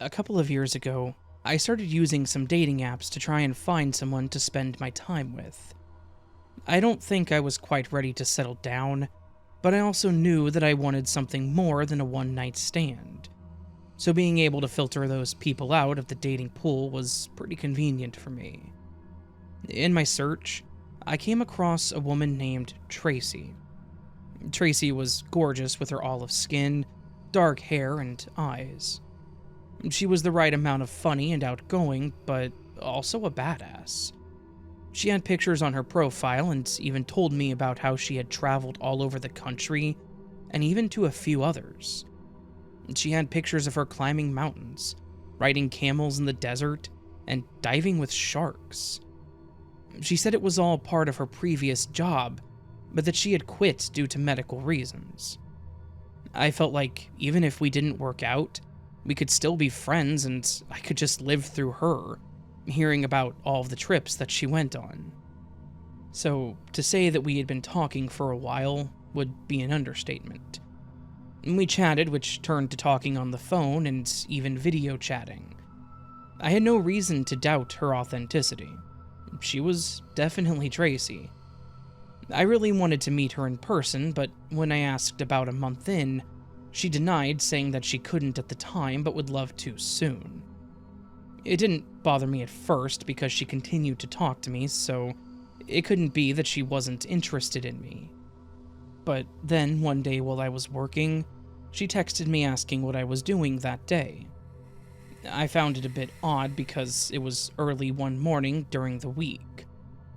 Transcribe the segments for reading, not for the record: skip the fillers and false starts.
A couple of years ago, I started using some dating apps to try and find someone to spend my time with. I don't think I was quite ready to settle down, but I also knew that I wanted something more than a one-night stand. So being able to filter those people out of the dating pool was pretty convenient for me. In my search, I came across a woman named Tracy. Tracy was gorgeous with her olive skin, dark hair, and eyes. She was the right amount of funny and outgoing, but also a badass. She had pictures on her profile and even told me about how she had traveled all over the country, and even to a few others. She had pictures of her climbing mountains, riding camels in the desert, and diving with sharks. She said it was all part of her previous job, but that she had quit due to medical reasons. I felt like even if we didn't work out, we could still be friends and I could just live through her, hearing about all of the trips that she went on. So, to say that we had been talking for a while would be an understatement. We chatted, which turned to talking on the phone and even video chatting. I had no reason to doubt her authenticity. She was definitely Tracy. I really wanted to meet her in person, but when I asked about a month in, she denied, saying that she couldn't at the time but would love to soon. It didn't bother me at first because she continued to talk to me, so it couldn't be that she wasn't interested in me. But then one day while I was working, she texted me asking what I was doing that day. I found it a bit odd because it was early one morning during the week,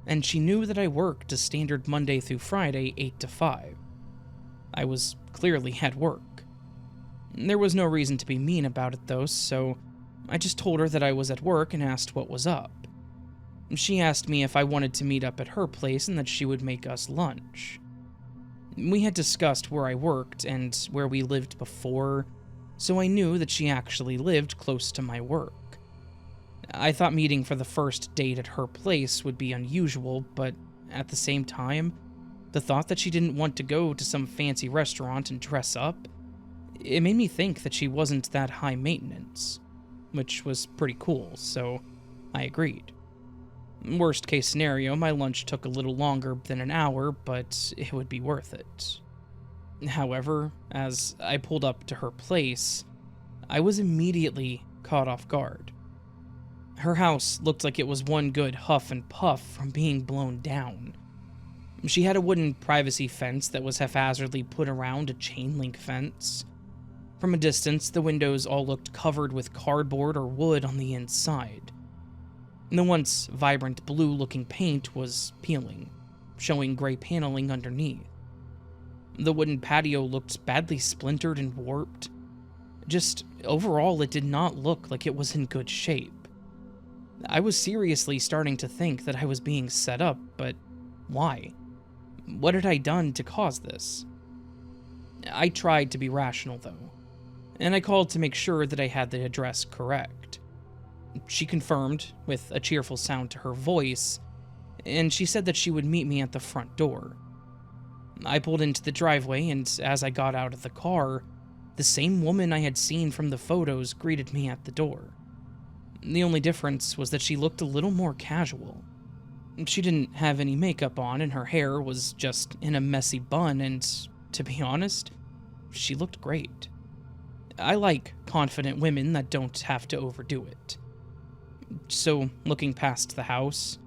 and she knew that I worked a standard Monday through Friday 8 to 5. I was clearly at work. There was no reason to be mean about it though, so I just told her that I was at work and asked what was up. She asked me if I wanted to meet up at her place and that she would make us lunch. We had discussed where I worked and where we lived before, so I knew that she actually lived close to my work. I thought meeting for the first date at her place would be unusual, but at the same time, the thought that she didn't want to go to some fancy restaurant and dress up, it made me think that she wasn't that high maintenance, which was pretty cool, so I agreed. Worst case scenario, my lunch took a little longer than an hour, but it would be worth it. However, as I pulled up to her place, I was immediately caught off guard. Her house looked like it was one good huff and puff from being blown down. She had a wooden privacy fence that was haphazardly put around a chain link fence. From a distance, the windows all looked covered with cardboard or wood on the inside. The once vibrant blue-looking paint was peeling, showing gray paneling underneath. The wooden patio looked badly splintered and warped. Just overall, it did not look like it was in good shape. I was seriously starting to think that I was being set up, but why? What had I done to cause this? I tried to be rational, though, and I called to make sure that I had the address correct. She confirmed, with a cheerful sound to her voice, and she said that she would meet me at the front door. I pulled into the driveway, and as I got out of the car, the same woman I had seen from the photos greeted me at the door. The only difference was that she looked a little more casual. She didn't have any makeup on, and her hair was just in a messy bun, and, to be honest, she looked great. I like confident women that don't have to overdo it. So, looking past the house,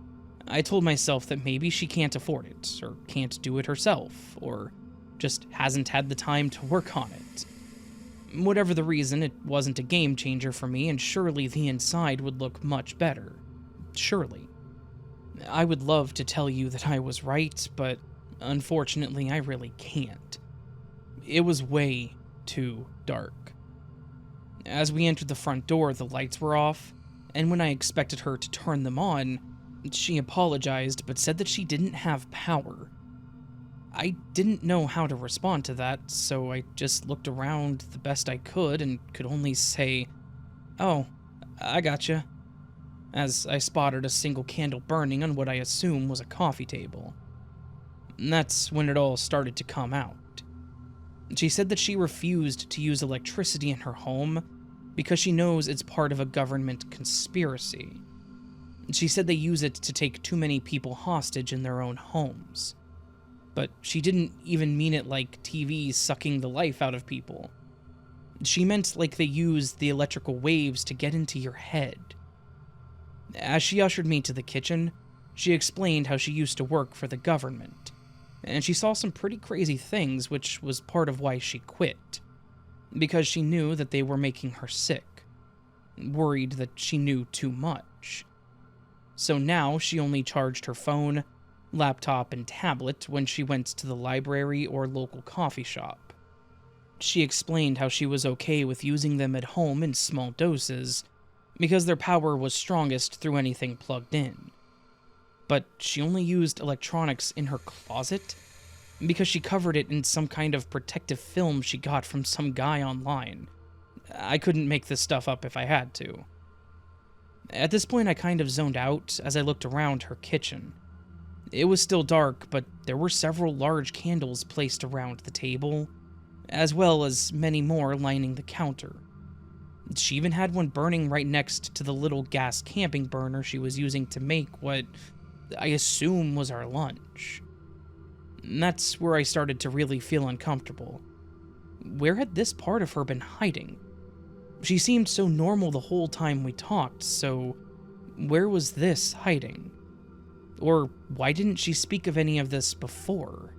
I told myself that maybe she can't afford it, or can't do it herself, or just hasn't had the time to work on it. Whatever the reason, it wasn't a game changer for me, and surely the inside would look much better. Surely. I would love to tell you that I was right, but unfortunately I really can't. It was way too dark. As we entered the front door, the lights were off, and when I expected her to turn them on, she apologized but said that she didn't have power. I didn't know how to respond to that, so I just looked around the best I could and could only say, "Oh, I gotcha," as I spotted a single candle burning on what I assume was a coffee table. And that's when it all started to come out. She said that she refused to use electricity in her home because she knows it's part of a government conspiracy. She said they use it to take too many people hostage in their own homes. But she didn't even mean it like TVs sucking the life out of people. She meant like they use the electrical waves to get into your head. As she ushered me to the kitchen, she explained how she used to work for the government, and she saw some pretty crazy things, which was part of why she quit. Because she knew that they were making her sick, worried that she knew too much. So now she only charged her phone, laptop, and tablet when she went to the library or local coffee shop. She explained how she was okay with using them at home in small doses, because their power was strongest through anything plugged in. But she only used electronics in her closet because she covered it in some kind of protective film she got from some guy online. I couldn't make this stuff up if I had to. At this point, I kind of zoned out as I looked around her kitchen. It was still dark, but there were several large candles placed around the table, as well as many more lining the counter. She even had one burning right next to the little gas camping burner she was using to make what I assume was our lunch. And that's where I started to really feel uncomfortable. Where had this part of her been hiding? She seemed so normal the whole time we talked, so where was this hiding? Or why didn't she speak of any of this before?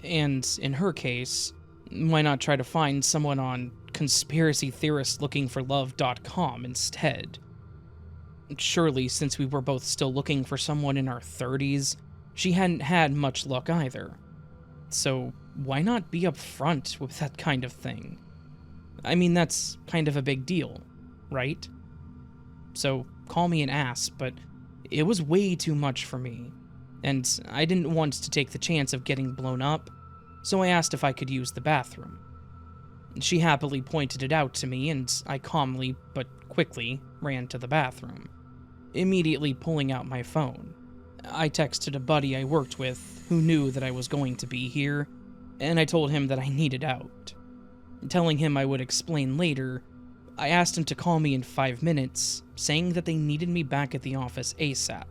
And in her case, why not try to find someone on conspiracytheoristlookingforlove.com instead? Surely, since we were both still looking for someone in our 30s, she hadn't had much luck either. So why not be upfront with that kind of thing? I mean, that's kind of a big deal, right? So call me an ass, but it was way too much for me, and I didn't want to take the chance of getting blown up, so I asked if I could use the bathroom. She happily pointed it out to me, and I calmly, but quickly, ran to the bathroom, immediately pulling out my phone. I texted a buddy I worked with, who knew that I was going to be here, and I told him that I needed out. Telling him I would explain later, I asked him to call me in 5 minutes, saying that they needed me back at the office ASAP,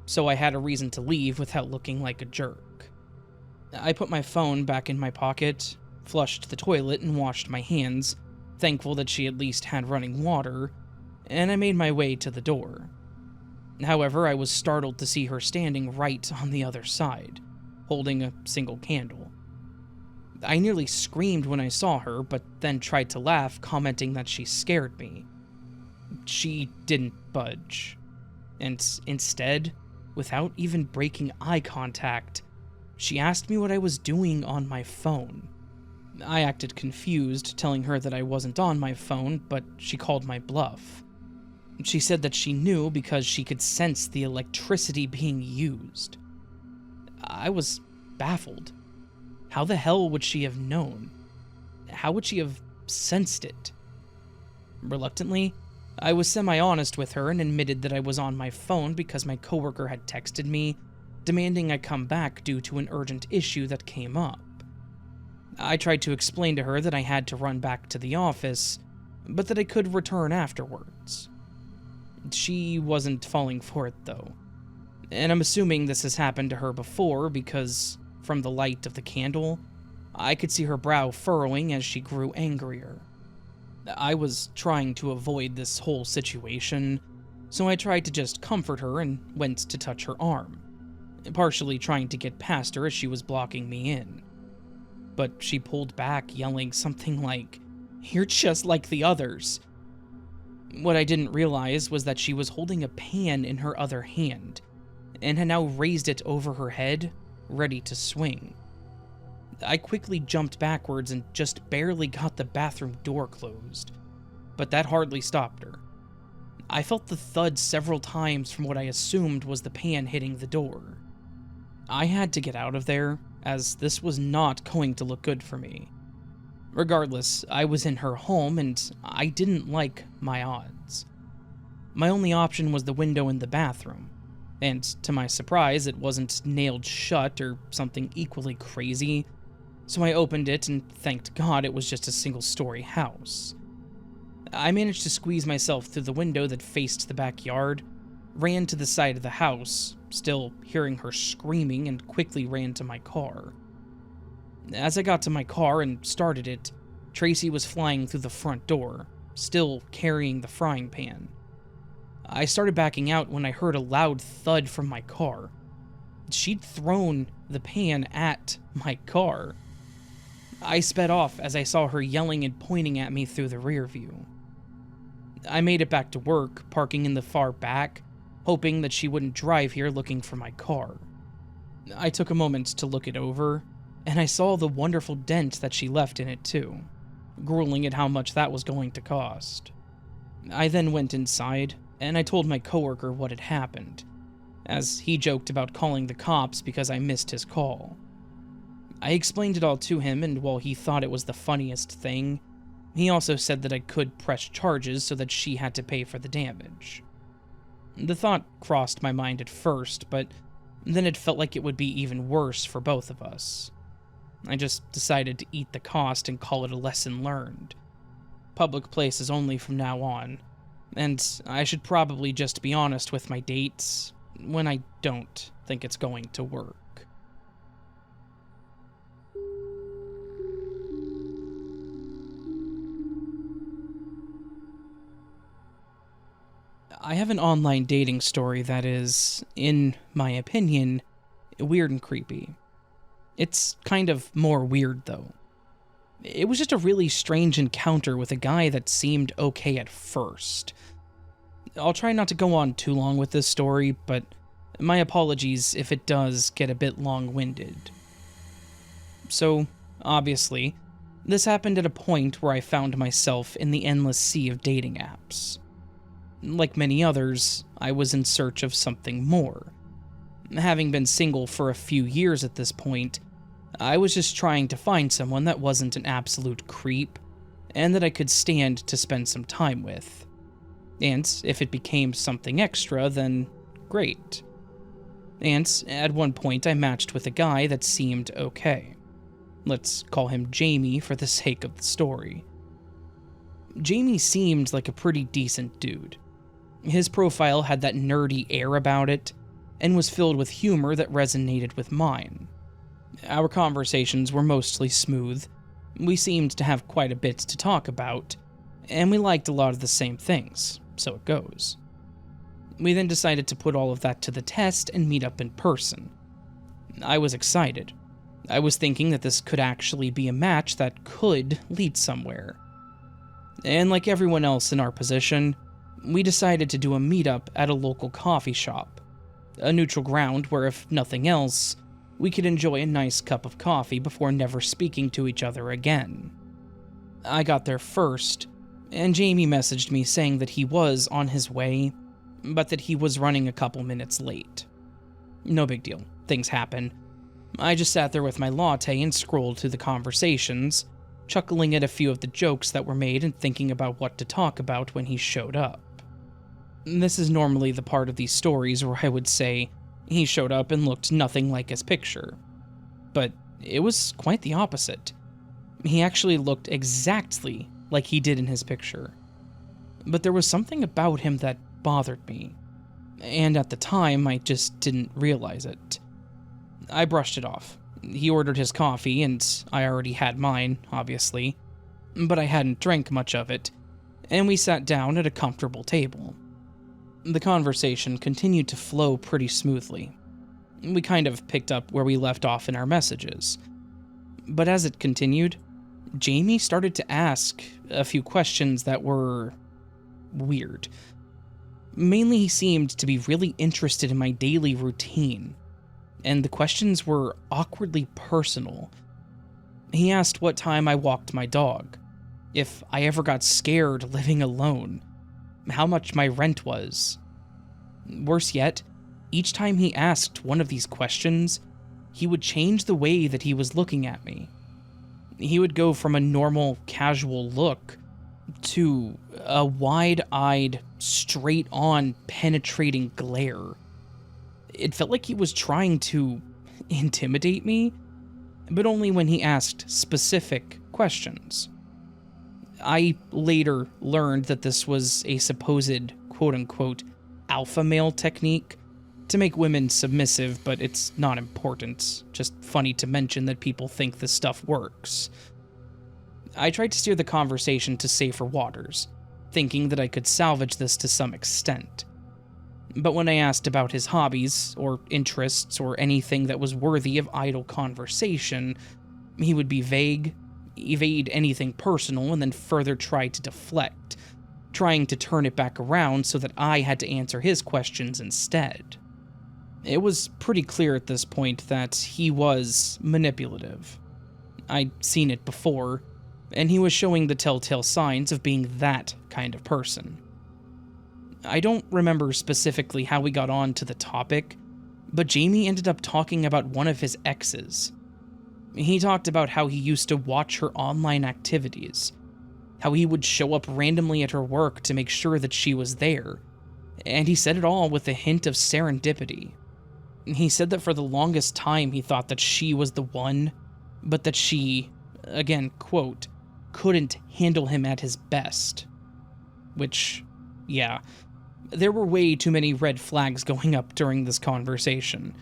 so I had a reason to leave without looking like a jerk. I put my phone back in my pocket, flushed the toilet and washed my hands, thankful that she at least had running water, and I made my way to the door. However, I was startled to see her standing right on the other side, holding a single candle. I nearly screamed when I saw her, but then tried to laugh, commenting that she scared me. She didn't budge, and instead, without even breaking eye contact, she asked me what I was doing on my phone. I acted confused, telling her that I wasn't on my phone, but she called my bluff. She said that she knew because she could sense the electricity being used. I was baffled. How the hell would she have known? How would she have sensed it? Reluctantly, I was semi-honest with her and admitted that I was on my phone because my coworker had texted me, demanding I come back due to an urgent issue that came up. I tried to explain to her that I had to run back to the office, but that I could return afterwards. She wasn't falling for it, though, and I'm assuming this has happened to her before because, from the light of the candle, I could see her brow furrowing as she grew angrier. I was trying to avoid this whole situation, so I tried to just comfort her and went to touch her arm, partially trying to get past her as she was blocking me in. But she pulled back, yelling something like, "You're just like the others." What I didn't realize was that she was holding a pan in her other hand, and had now raised it over her head, ready to swing. I quickly jumped backwards and just barely got the bathroom door closed, but that hardly stopped her. I felt the thud several times from what I assumed was the pan hitting the door. I had to get out of there, as this was not going to look good for me. Regardless, I was in her home and I didn't like my odds. My only option was the window in the bathroom, and to my surprise, it wasn't nailed shut or something equally crazy, so I opened it and thanked God it was just a single-story house. I managed to squeeze myself through the window that faced the backyard, ran to the side of the house, still hearing her screaming, and quickly ran to my car. As I got to my car and started it, Tracy was flying through the front door, still carrying the frying pan. I started backing out when I heard a loud thud from my car. She'd thrown the pan at my car. I sped off as I saw her yelling and pointing at me through the rear view. I made it back to work, parking in the far back, hoping that she wouldn't drive here looking for my car. I took a moment to look it over, and I saw the wonderful dent that she left in it too, grueling at how much that was going to cost. I then went inside, and I told my coworker what had happened, as he joked about calling the cops because I missed his call. I explained it all to him, and while he thought it was the funniest thing, he also said that I could press charges so that she had to pay for the damage. The thought crossed my mind at first, but then it felt like it would be even worse for both of us. I just decided to eat the cost and call it a lesson learned. Public places only from now on, and I should probably just be honest with my dates when I don't think it's going to work. I have an online dating story that is, in my opinion, weird and creepy. It's kind of more weird, though. It was just a really strange encounter with a guy that seemed okay at first. I'll try not to go on too long with this story, but my apologies if it does get a bit long-winded. So, obviously, this happened at a point where I found myself in the endless sea of dating apps. Like many others, I was in search of something more. Having been single for a few years at this point, I was just trying to find someone that wasn't an absolute creep, and that I could stand to spend some time with. And if it became something extra, then great. And at one point I matched with a guy that seemed okay. Let's call him Jamie for the sake of the story. Jamie seemed like a pretty decent dude. His profile had that nerdy air about it, and was filled with humor that resonated with mine. Our conversations were mostly smooth, we seemed to have quite a bit to talk about, and we liked a lot of the same things, so it goes. We then decided to put all of that to the test and meet up in person. I was excited. I was thinking that this could actually be a match that could lead somewhere. And like everyone else in our position, we decided to do a meetup at a local coffee shop, a neutral ground where, if nothing else, we could enjoy a nice cup of coffee before never speaking to each other again. I got there first, and Jamie messaged me saying that he was on his way, but that he was running a couple minutes late. No big deal, things happen. I just sat there with my latte and scrolled through the conversations, chuckling at a few of the jokes that were made and thinking about what to talk about when he showed up. This is normally the part of these stories where I would say he showed up and looked nothing like his picture. But it was quite the opposite. He actually looked exactly like he did in his picture. But there was something about him that bothered me, and at the time I just didn't realize it. I brushed it off. He ordered his coffee, and I already had mine, obviously, but I hadn't drank much of it, and we sat down at a comfortable table. The conversation continued to flow pretty smoothly. We kind of picked up where we left off in our messages. But as it continued, Jamie started to ask a few questions that were weird. Mainly, he seemed to be really interested in my daily routine, and the questions were awkwardly personal. He asked what time I walked my dog, if I ever got scared living alone, how much my rent was. Worse yet, each time he asked one of these questions, he would change the way that he was looking at me. He would go from a normal, casual look to a wide-eyed, straight-on, penetrating glare. It felt like he was trying to intimidate me, but only when he asked specific questions. I later learned that this was a supposed quote-unquote alpha male technique to make women submissive, but it's not important. Just funny to mention that people think this stuff works. I tried to steer the conversation to safer waters, thinking that I could salvage this to some extent. But when I asked about his hobbies, or interests, or anything that was worthy of idle conversation, he would be vague, evade anything personal, and then further try to deflect, trying to turn it back around so that I had to answer his questions instead. It was pretty clear at this point that he was manipulative. I'd seen it before, and he was showing the telltale signs of being that kind of person. I don't remember specifically how we got on to the topic, but Jamie ended up talking about one of his exes. He talked about how he used to watch her online activities, how he would show up randomly at her work to make sure that she was there, and he said it all with a hint of serendipity. He said that for the longest time he thought that she was the one, but that she, again, quote, couldn't handle him at his best. Which, yeah, there were way too many red flags going up during this conversation.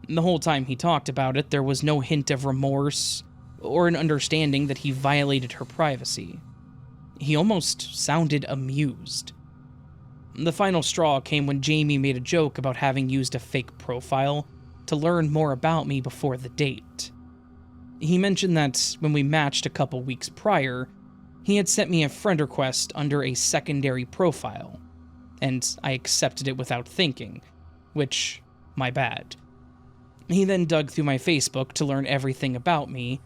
The whole time he talked about it, there was no hint of remorse or an understanding that he violated her privacy. He almost sounded amused. The final straw came when Jamie made a joke about having used a fake profile to learn more about me before the date. He mentioned that when we matched a couple weeks prior, he had sent me a friend request under a secondary profile, and I accepted it without thinking, which, my bad. He then dug through my Facebook to learn everything about me,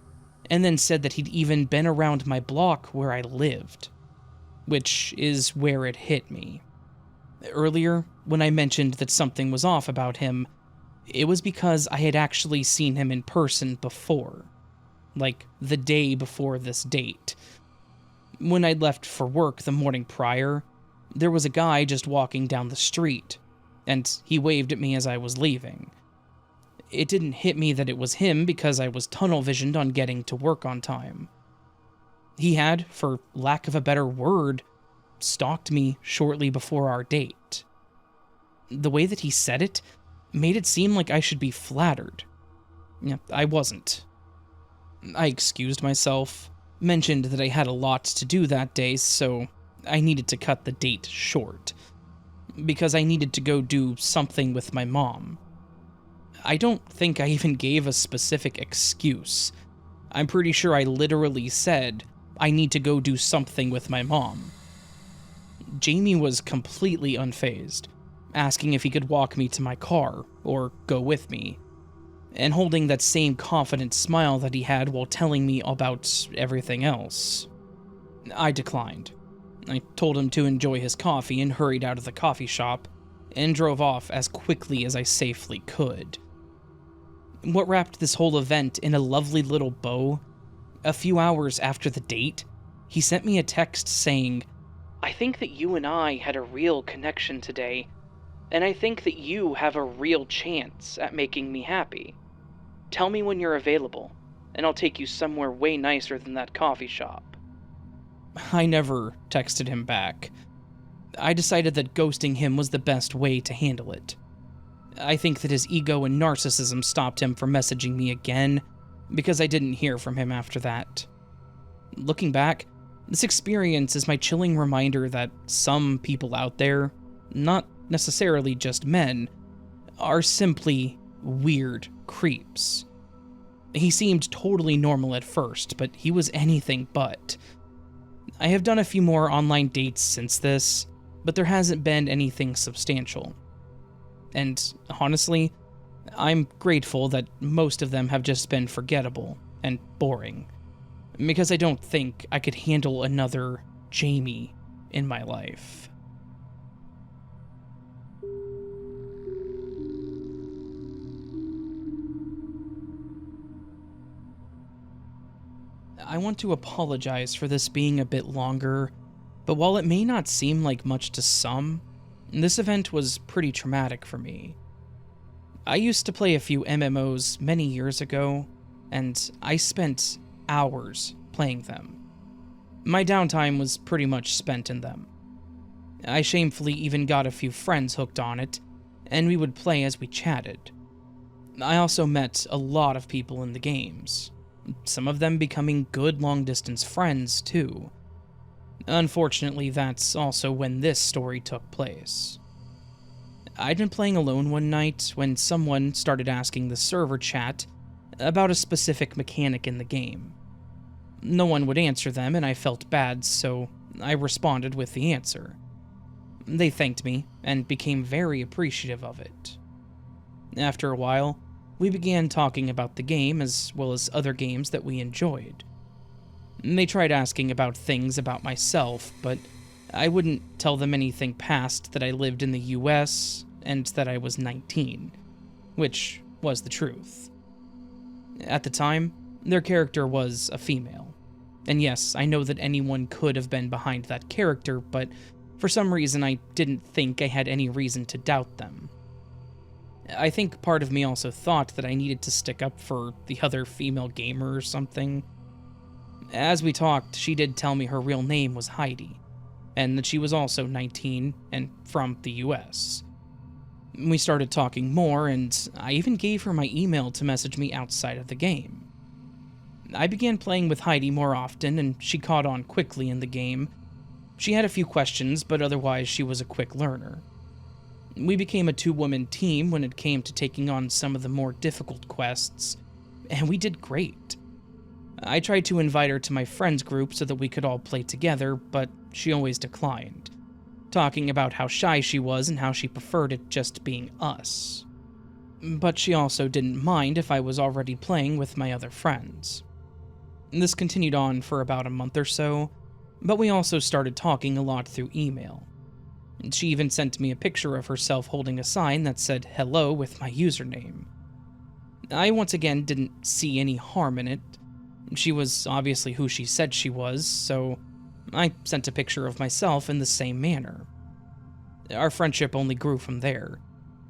and then said that he'd even been around my block where I lived, which is where it hit me. Earlier, when I mentioned that something was off about him, it was because I had actually seen him in person before, like the day before this date. When I'd left for work the morning prior, there was a guy just walking down the street, and he waved at me as I was leaving. It didn't hit me that it was him because I was tunnel-visioned on getting to work on time. He had, for lack of a better word, stalked me shortly before our date. The way that he said it made it seem like I should be flattered. Yeah, I wasn't. I excused myself, mentioned that I had a lot to do that day, so I needed to cut the date short, because I needed to go do something with my mom. I don't think I even gave a specific excuse. I'm pretty sure I literally said, I need to go do something with my mom. Jamie was completely unfazed, asking if he could walk me to my car, or go with me, and holding that same confident smile that he had while telling me about everything else. I declined. I told him to enjoy his coffee and hurried out of the coffee shop, and drove off as quickly as I safely could. What wrapped this whole event in a lovely little bow, a few hours after the date, he sent me a text saying, "I think that you and I had a real connection today, and I think that you have a real chance at making me happy. Tell me when you're available, and I'll take you somewhere way nicer than that coffee shop." I never texted him back. I decided that ghosting him was the best way to handle it. I think that his ego and narcissism stopped him from messaging me again, because I didn't hear from him after that. Looking back, this experience is my chilling reminder that some people out there, not necessarily just men, are simply weird creeps. He seemed totally normal at first, but he was anything but. I have done a few more online dates since this, but there hasn't been anything substantial. And honestly, I'm grateful that most of them have just been forgettable and boring, because I don't think I could handle another Jamie in my life. I want to apologize for this being a bit longer, but while it may not seem like much to some, this event was pretty traumatic for me. I used to play a few MMOs many years ago, and I spent hours playing them. My downtime was pretty much spent in them. I shamefully even got a few friends hooked on it, and we would play as we chatted. I also met a lot of people in the games, some of them becoming good long-distance friends too. Unfortunately, that's also when this story took place. I'd been playing alone one night when someone started asking the server chat about a specific mechanic in the game. No one would answer them, and I felt bad, so I responded with the answer. They thanked me and became very appreciative of it. After a while, we began talking about the game as well as other games that we enjoyed. They tried asking about things about myself, but I wouldn't tell them anything past that I lived in the US and that I was 19, which was the truth. At the time, their character was a female. And yes, I know that anyone could have been behind that character, but for some reason I didn't think I had any reason to doubt them. I think part of me also thought that I needed to stick up for the other female gamer or something. As we talked, she did tell me her real name was Heidi, and that she was also 19 and from the US. We started talking more, and I even gave her my email to message me outside of the game. I began playing with Heidi more often, and she caught on quickly in the game. She had a few questions, but otherwise she was a quick learner. We became a two-woman team when it came to taking on some of the more difficult quests, and we did great. I tried to invite her to my friends group so that we could all play together, but she always declined, talking about how shy she was and how she preferred it just being us. But she also didn't mind if I was already playing with my other friends. This continued on for about a month or so, but we also started talking a lot through email. She even sent me a picture of herself holding a sign that said hello with my username. I once again didn't see any harm in it. She was obviously who she said she was, so I sent a picture of myself in the same manner. Our friendship only grew from there.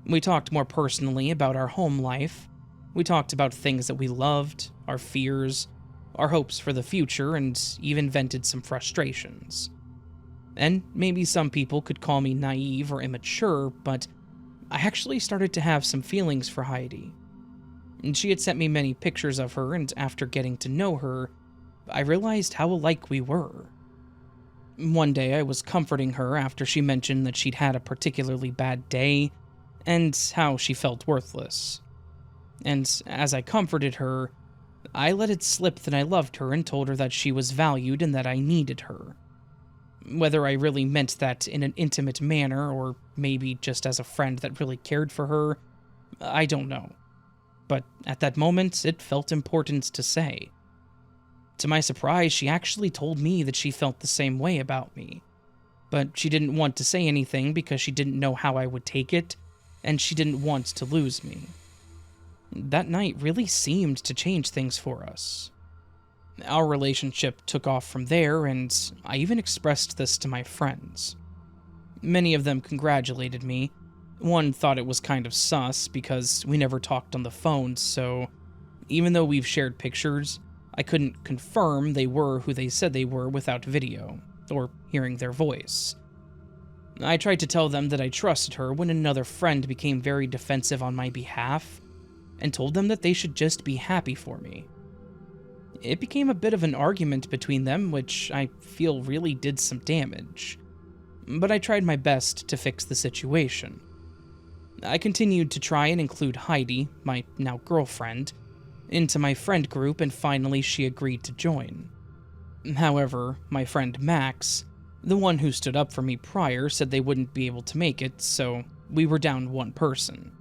We talked more personally about our home life. We talked about things that we loved, our fears, our hopes for the future, and even vented some frustrations. And maybe some people could call me naive or immature, but I actually started to have some feelings for Heidi. And she had sent me many pictures of her, and after getting to know her, I realized how alike we were. One day I was comforting her after she mentioned that she'd had a particularly bad day, and how she felt worthless. And as I comforted her, I let it slip that I loved her and told her that she was valued and that I needed her. Whether I really meant that in an intimate manner, or maybe just as a friend that really cared for her, I don't know. But at that moment, it felt important to say. To my surprise, she actually told me that she felt the same way about me. But she didn't want to say anything because she didn't know how I would take it, and she didn't want to lose me. That night really seemed to change things for us. Our relationship took off from there, and I even expressed this to my friends. Many of them congratulated me. One thought it was kind of sus because we never talked on the phone, so even though we've shared pictures, I couldn't confirm they were who they said they were without video, or hearing their voice. I tried to tell them that I trusted her when another friend became very defensive on my behalf, and told them that they should just be happy for me. It became a bit of an argument between them, which I feel really did some damage, but I tried my best to fix the situation. I continued to try and include Heidi, my now girlfriend, into my friend group, and finally she agreed to join. However, my friend Max, the one who stood up for me prior, said they wouldn't be able to make it, so we were down one person.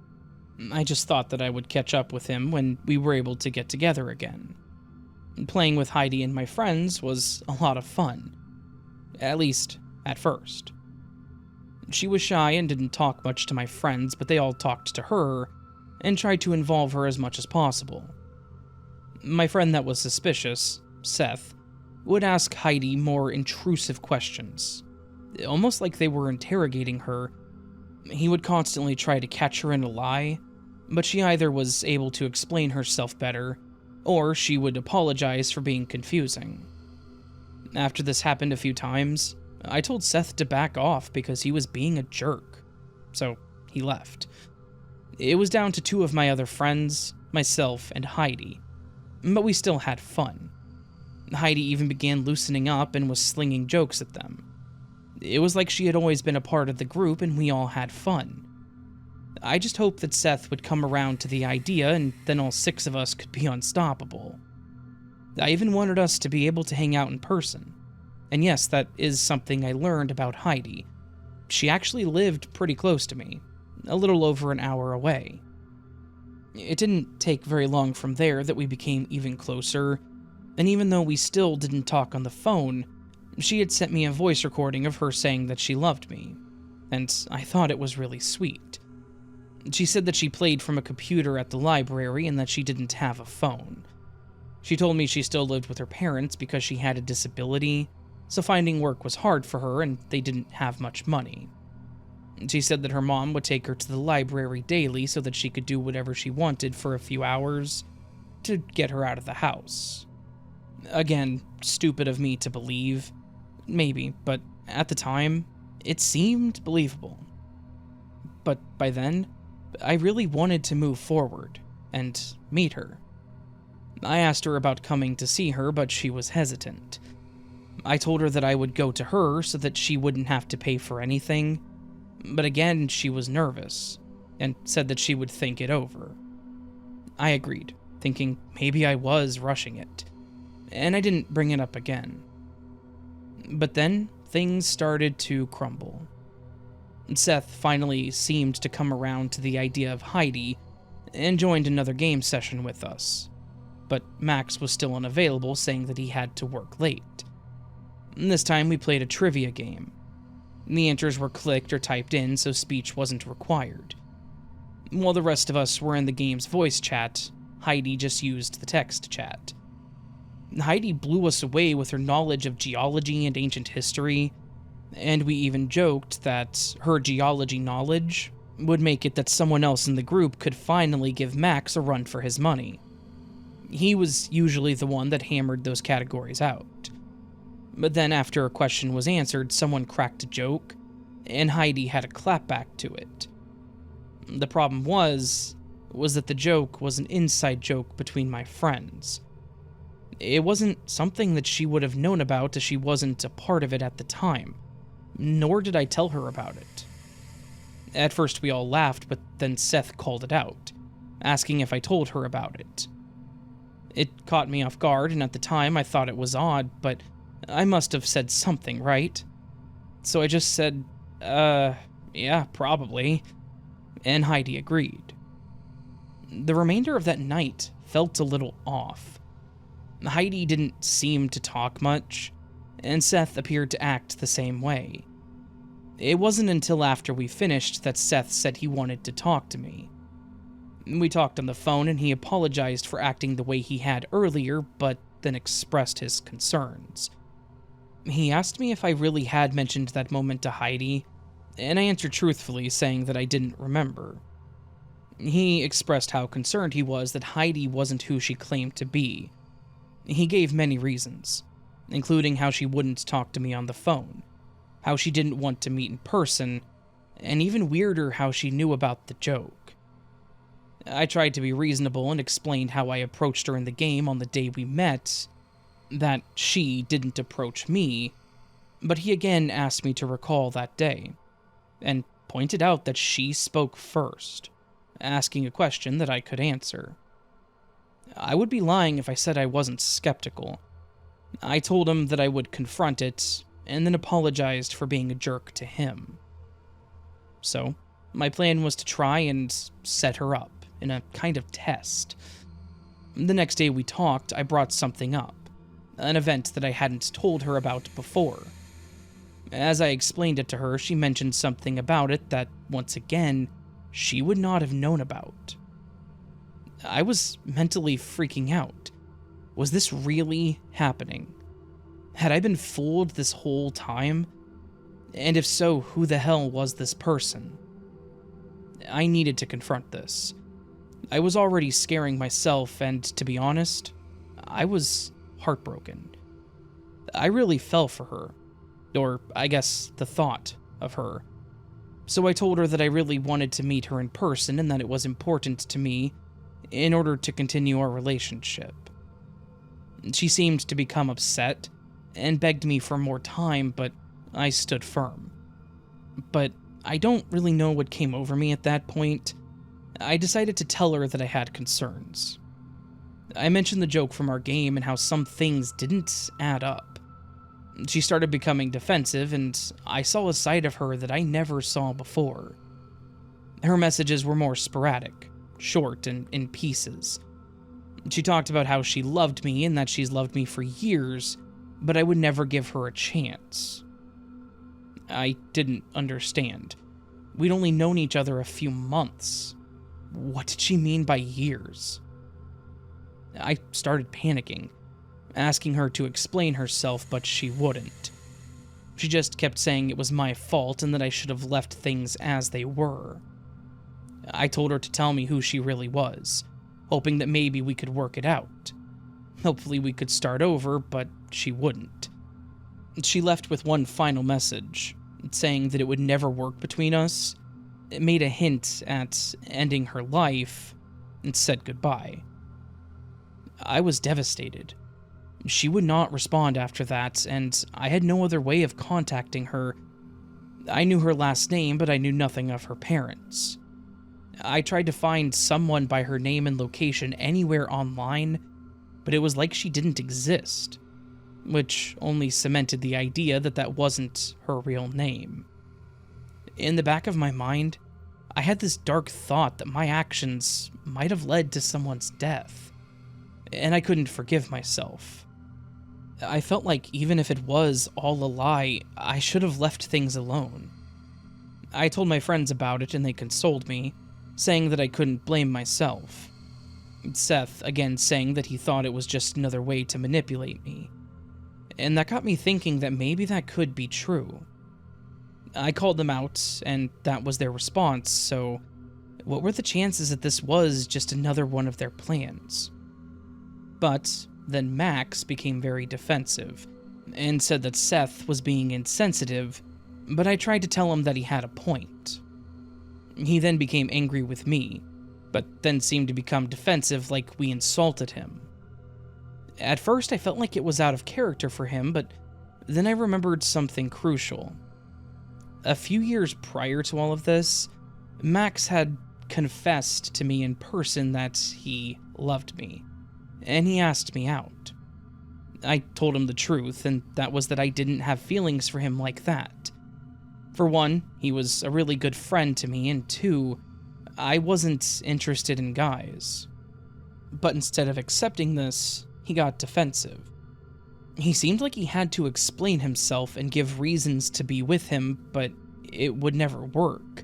I just thought that I would catch up with him when we were able to get together again. Playing with Heidi and my friends was a lot of fun. At least, at first. She was shy and didn't talk much to my friends, but they all talked to her and tried to involve her as much as possible. My friend that was suspicious, Seth, would ask Heidi more intrusive questions, almost like they were interrogating her. He would constantly try to catch her in a lie, but she either was able to explain herself better, or she would apologize for being confusing. After this happened a few times, I told Seth to back off because he was being a jerk. So he left. It was down to two of my other friends, myself and Heidi, but we still had fun. Heidi even began loosening up and was slinging jokes at them. It was like she had always been a part of the group and we all had fun. I just hoped that Seth would come around to the idea and then all six of us could be unstoppable. I even wanted us to be able to hang out in person. And yes, that is something I learned about Heidi. She actually lived pretty close to me, a little over an hour away. It didn't take very long from there that we became even closer, and even though we still didn't talk on the phone, she had sent me a voice recording of her saying that she loved me, and I thought it was really sweet. She said that she played from a computer at the library and that she didn't have a phone. She told me she still lived with her parents because she had a disability, so finding work was hard for her and they didn't have much money. She said that her mom would take her to the library daily so that she could do whatever she wanted for a few hours to get her out of the house. Again, stupid of me to believe. Maybe, but at the time, it seemed believable. But by then, I really wanted to move forward and meet her. I asked her about coming to see her, but she was hesitant. I told her that I would go to her so that she wouldn't have to pay for anything, but again, she was nervous and said that she would think it over. I agreed, thinking maybe I was rushing it, and I didn't bring it up again. But then, things started to crumble. Seth finally seemed to come around to the idea of Heidi and joined another game session with us, but Max was still unavailable, saying that he had to work late. This time we played a trivia game. The answers were clicked or typed in, so speech wasn't required. While the rest of us were in the game's voice chat, Heidi just used the text chat. Heidi blew us away with her knowledge of geology and ancient history, and we even joked that her geology knowledge would make it that someone else in the group could finally give Max a run for his money. He was usually the one that hammered those categories out. But then after a question was answered, someone cracked a joke, and Heidi had a clapback to it. The problem was that the joke was an inside joke between my friends. It wasn't something that she would have known about as she wasn't a part of it at the time, nor did I tell her about it. At first we all laughed, but then Seth called it out, asking if I told her about it. It caught me off guard, and at the time I thought it was odd, but I must have said something, right? So I just said, yeah, probably, and Heidi agreed. The remainder of that night felt a little off. Heidi didn't seem to talk much, and Seth appeared to act the same way. It wasn't until after we finished that Seth said he wanted to talk to me. We talked on the phone and he apologized for acting the way he had earlier, but then expressed his concerns. He asked me if I really had mentioned that moment to Heidi, and I answered truthfully, saying that I didn't remember. He expressed how concerned he was that Heidi wasn't who she claimed to be. He gave many reasons, including how she wouldn't talk to me on the phone, how she didn't want to meet in person, and even weirder how she knew about the joke. I tried to be reasonable and explained how I approached her in the game on the day we met, that she didn't approach me, but he again asked me to recall that day, and pointed out that she spoke first, asking a question that I could answer. I would be lying if I said I wasn't skeptical. I told him that I would confront it, and then apologized for being a jerk to him. So, my plan was to try and set her up in a kind of test. The next day we talked, I brought something up, an event that I hadn't told her about before. As I explained it to her, she mentioned something about it that, once again, she would not have known about. I was mentally freaking out. Was this really happening? Had I been fooled this whole time? And if so, who the hell was this person? I needed to confront this. I was already scaring myself, and to be honest, I was heartbroken. I really fell for her. Or, I guess, the thought of her. So I told her that I really wanted to meet her in person and that it was important to me in order to continue our relationship. She seemed to become upset and begged me for more time, but I stood firm. But I don't really know what came over me at that point. I decided to tell her that I had concerns. I mentioned the joke from our game and how some things didn't add up. She started becoming defensive, and I saw a side of her that I never saw before. Her messages were more sporadic, short and in pieces. She talked about how she loved me and that she's loved me for years, but I would never give her a chance. I didn't understand. We'd only known each other a few months. What did she mean by years? I started panicking, asking her to explain herself, but she wouldn't. She just kept saying it was my fault and that I should have left things as they were. I told her to tell me who she really was, hoping that maybe we could work it out. Hopefully we could start over, but she wouldn't. She left with one final message, saying that it would never work between us. It made a hint at ending her life, and said goodbye. I was devastated. She would not respond after that, and I had no other way of contacting her. I knew her last name, but I knew nothing of her parents. I tried to find someone by her name and location anywhere online, but it was like she didn't exist, which only cemented the idea that that wasn't her real name. In the back of my mind, I had this dark thought that my actions might have led to someone's death, and I couldn't forgive myself. I felt like even if it was all a lie, I should have left things alone. I told my friends about it and they consoled me, saying that I couldn't blame myself. Seth again saying that he thought it was just another way to manipulate me. And that got me thinking that maybe that could be true. I called them out, and that was their response, so what were the chances that this was just another one of their plans? But then Max became very defensive, and said that Seth was being insensitive, but I tried to tell him that he had a point. He then became angry with me, but then seemed to become defensive like we insulted him. At first I felt like it was out of character for him, but then I remembered something crucial. A few years prior to all of this, Max had confessed to me in person that he loved me, and he asked me out. I told him the truth, and that was that I didn't have feelings for him like that. For one, he was a really good friend to me, and two, I wasn't interested in guys. But instead of accepting this, he got defensive. He seemed like he had to explain himself and give reasons to be with him, but it would never work.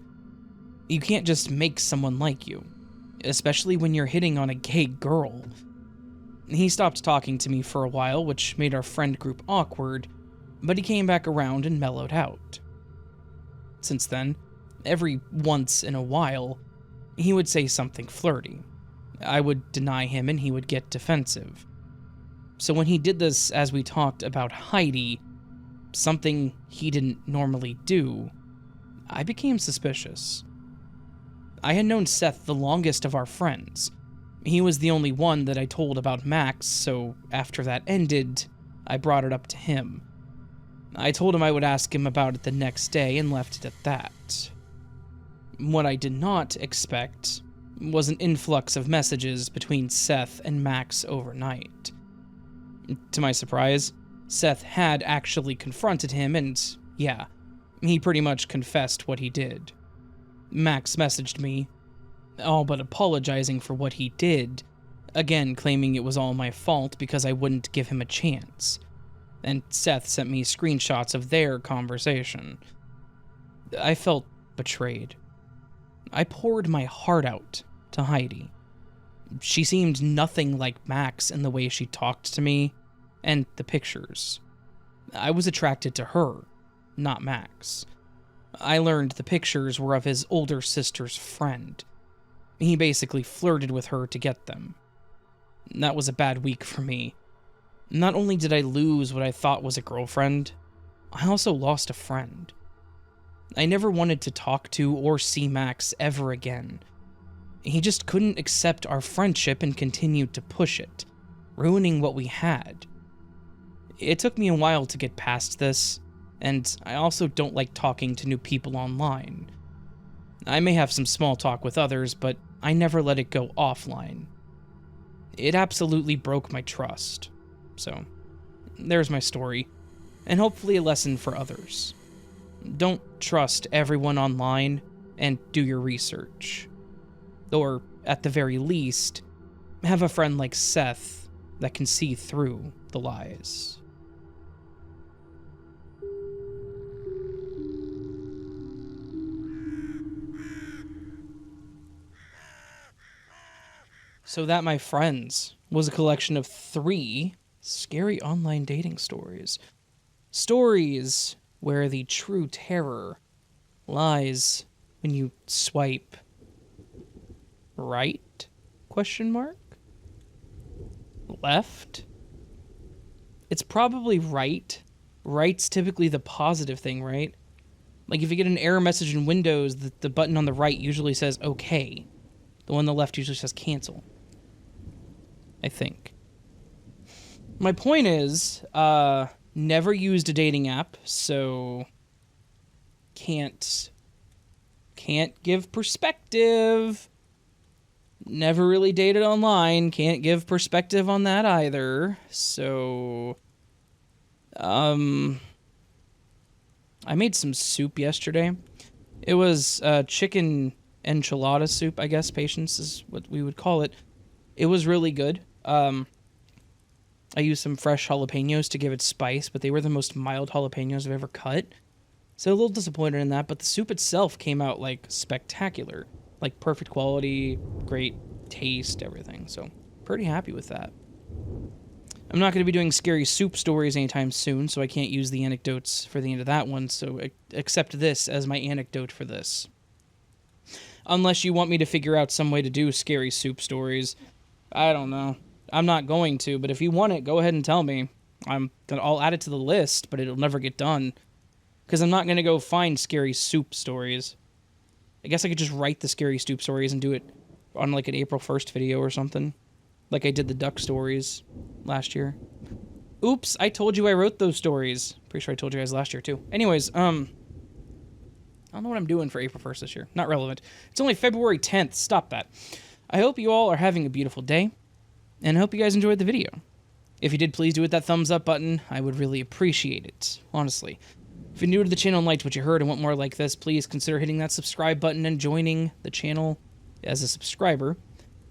You can't just make someone like you, especially when you're hitting on a gay girl. He stopped talking to me for a while, which made our friend group awkward, but he came back around and mellowed out. Since then, every once in a while, he would say something flirty. I would deny him and he would get defensive. So when he did this as we talked about Heidi, something he didn't normally do, I became suspicious. I had known Seth the longest of our friends. He was the only one that I told about Max, so after that ended, I brought it up to him. I told him I would ask him about it the next day and left it at that. What I did not expect was an influx of messages between Seth and Max overnight. To my surprise, Seth had actually confronted him and, yeah, he pretty much confessed what he did. Max messaged me, all but apologizing for what he did, again claiming it was all my fault because I wouldn't give him a chance. And Seth sent me screenshots of their conversation. I felt betrayed. I poured my heart out to Heidi. She seemed nothing like Max in the way she talked to me, and the pictures. I was attracted to her, not Max. I learned the pictures were of his older sister's friend. He basically flirted with her to get them. That was a bad week for me. Not only did I lose what I thought was a girlfriend, I also lost a friend. I never wanted to talk to or see Max ever again. He just couldn't accept our friendship and continued to push it, ruining what we had. It took me a while to get past this, and I also don't like talking to new people online. I may have some small talk with others, but I never let it go offline. It absolutely broke my trust. So, there's my story, and hopefully a lesson for others. Don't trust everyone online, and do your research. Or, at the very least, have a friend like Seth that can see through the lies. So that, my friends, was a collection of 3 scary online dating stories. Stories where the true terror lies when you swipe right? Question mark? Left? It's probably right. Right's typically the positive thing, right? Like if you get an error message in Windows, the button on the right usually says okay. The one on the left usually says cancel. I think. My point is, never used a dating app, so can't give perspective. Never really dated online, can't give perspective on that either. So, I made some soup yesterday. It was chicken enchilada soup, I guess. Patience is what we would call it. It was really good. I used some fresh jalapenos to give it spice, but they were the most mild jalapenos I've ever cut. So a little disappointed in that, but the soup itself came out, like, spectacular. Like, perfect quality, great taste, everything. So, pretty happy with that. I'm not going to be doing scary soup stories anytime soon, so I can't use the anecdotes for the end of that one, so accept this as my anecdote for this. Unless you want me to figure out some way to do scary soup stories. I don't know. I'm not going to, but if you want it, go ahead and tell me. I'll add it to the list, but it'll never get done. Because I'm not going to go find scary soup stories. I guess I could just write the scary soup stories and do it on like an April 1st video or something. Like I did the duck stories last year. Oops, I told you I wrote those stories. Pretty sure I told you guys last year too. Anyways, I don't know what I'm doing for April 1st this year. Not relevant. It's only February 10th. Stop that. I hope you all are having a beautiful day. And I hope you guys enjoyed the video. If you did, please do hit that thumbs up button. I would really appreciate it, honestly. If you're new to the channel and liked what you heard and want more like this, please consider hitting that subscribe button and joining the channel as a subscriber.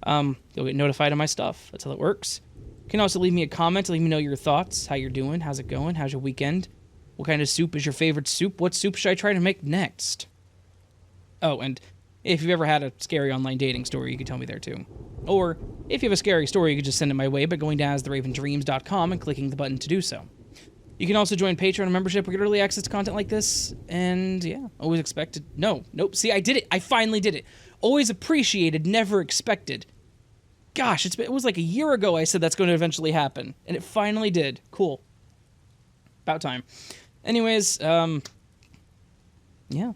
You'll get notified of my stuff. That's how it works. You can also leave me a comment to let me know your thoughts, how you're doing, how's it going, how's your weekend, what kind of soup is your favorite soup, what soup should I try to make next? Oh, and if you've ever had a scary online dating story, you can tell me there too. Or, if you have a scary story, you can just send it my way by going down to theravendreams.com and clicking the button to do so. You can also join Patreon membership where you get early access to content like this, and yeah, always expected. Nope, see, I did it. I finally did it. Always appreciated, never expected. Gosh, it was like a year ago I said that's going to eventually happen, and it finally did. Cool. About time. Anyways, yeah.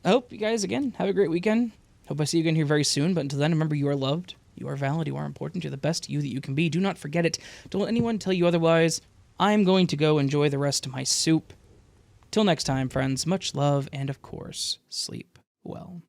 I hope you guys, again, have a great weekend. Hope I see you again here very soon, but until then, remember you are loved, you are valid, you are important, you're the best you that you can be. Do not forget it. Don't let anyone tell you otherwise. I'm going to go enjoy the rest of my soup. Till next time, friends, much love, and of course, sleep well.